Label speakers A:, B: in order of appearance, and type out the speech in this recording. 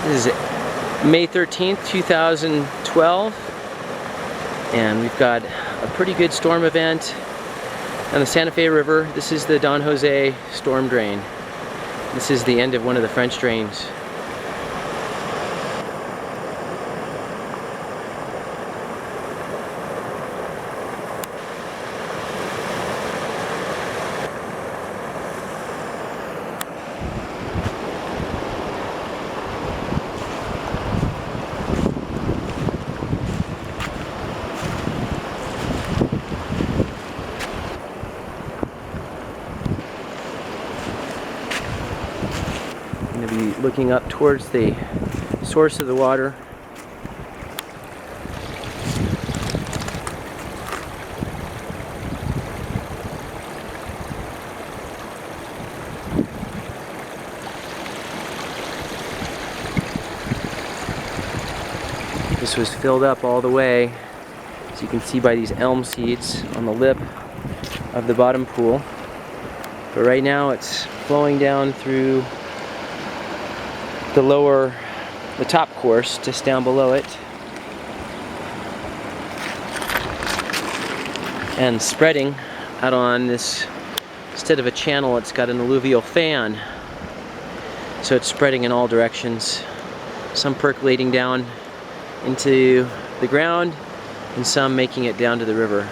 A: This is May 13th, 2012, and we've got a pretty good storm event on the Santa Fe River. This is the Don Jose storm drain. This is the end of one of the French drains. I'm going to be looking up towards the source of the water. This was filled up all the way, as you can see by these elm seeds on the lip of the bottom pool. But right now it's flowing down through the top course, just down below it, and spreading out on this, instead of a channel, it's got an alluvial fan, so it's spreading in all directions, some percolating down into the ground and some making it down to the river.